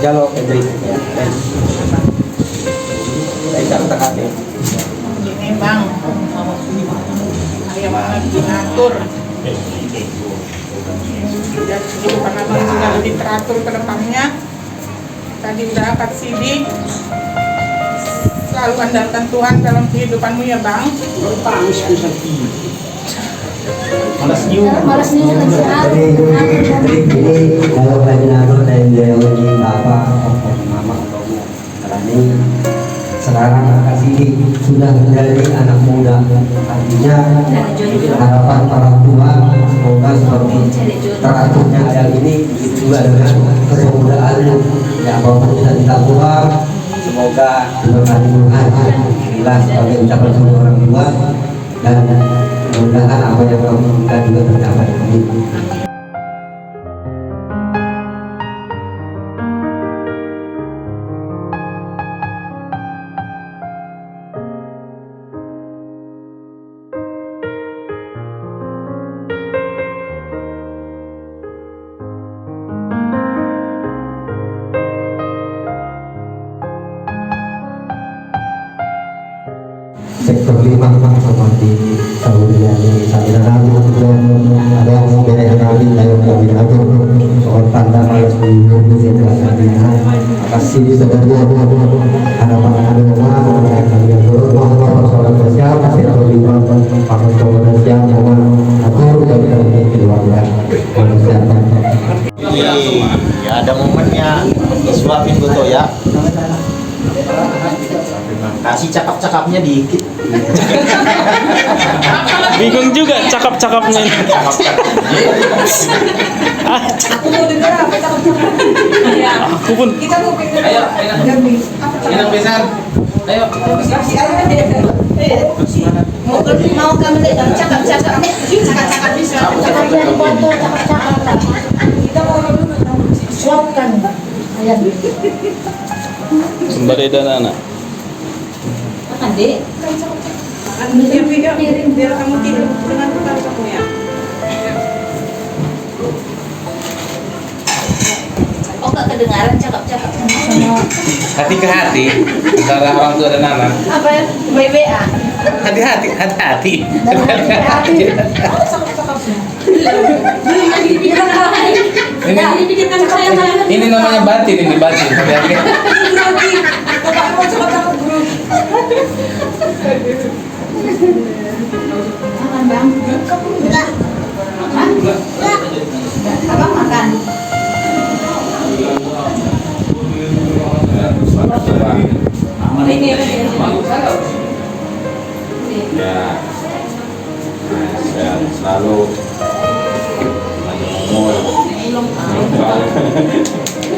Jalo Kendrick ya. Saya tekan ya. Ini bang, ayam lagi ngatur. Jadi karena bang sudah lebih teratur ke depannya. Tadi udah dapat CD. Selalu andalkan Tuhan dalam kehidupanmu ya bang. Malas new kalau lagi naruh dan dia lagi apa mama ini sekarang kasih sudah menjadi anak muda, artinya harapan para tua semoga seperti teraturnya ayam ini juga dengan kepemudaan ya apapun bisa dilakukan, semoga berkati Tuhan inilah sebagai ucapan semua orang tua dan mudah-mudahan apa yang kamu inginkan juga tercapai. Sektor 5 seperti kemudian saudara ada yang mau beda kali dalam kombinator soal tanda malas minggu setelah sabina kasih saudara harapan ada nama yang kami atur bahwa persoalan sosial sektor 5 pakai komunikasi mohon atur dari kami keluarga kesehatan. Ya ada momennya disuapin betul ya. Kasih cakap-cakapnya dikit. bingung juga cakap-cakapnya. Aku pun. Kita mau pengen. Ayo, Inang Besan. Ayo. Mau kami lihat cakap-cakap bisa. Cakap dari foto, cakap-cakap. Kita mau suapkan. Ayam. Sembari dan anak. Adik. Biar kamu tidur dengan kepala kamu ya. Oh, gak kedengaran cakap-cakap sama Hati ke hati antara orang tua dan anak. apa ya? BBA. Hati-hati. Ini namanya batin, ini batin. Hati-hati. Makan bang. Makan. Abang makan. Ini Ya, sehat selalu. Umur.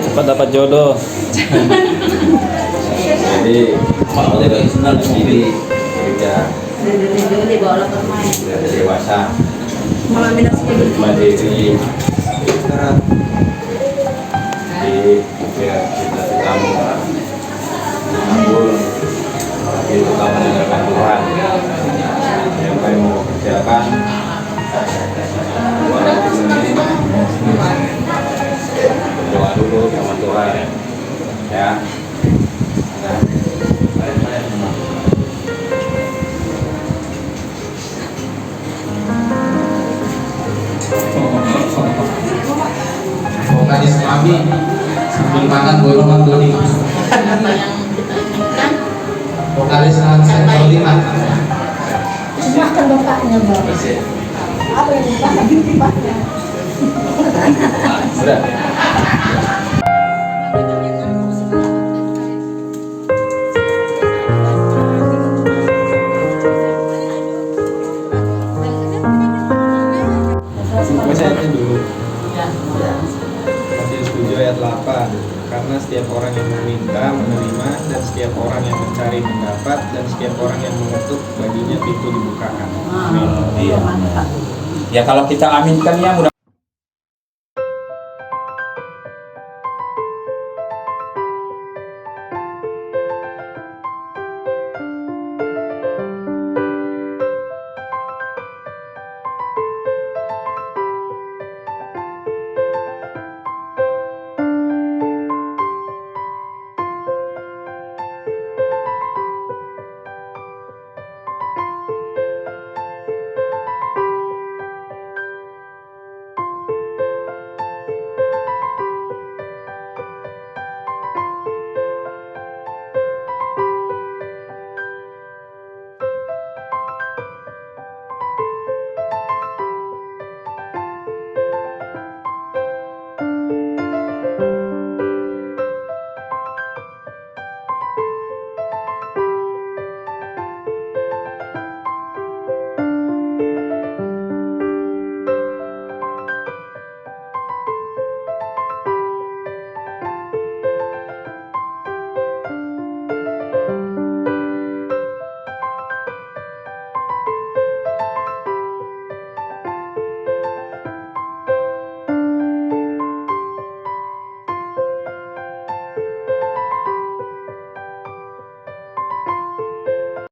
Cepat dapat jodoh. Jadi, kerja dulu dibawa ke main. sudah dewasa, Malam ini mandiri. Jadi, cita-citamu menabung, tapi utama mendengarkan Tuhan. Yang kau mau kerjakan, berdoa dulu sama Tuhan, ya. Bukan Islami, sambil makan bolongan dulu. apa yang kita inginkan. Vokalis sektor 5. Makan bapaknya bang. Apa yang dimakan bapaknya? Sudah. Ayatnya dulu. Masih setuju ayat 8. Karena setiap orang yang meminta menerima, dan setiap orang yang mencari mendapat, dan setiap orang yang mengetuk baginya pintu dibukakan. Iya. Ya kalau kita aminkan ya mudah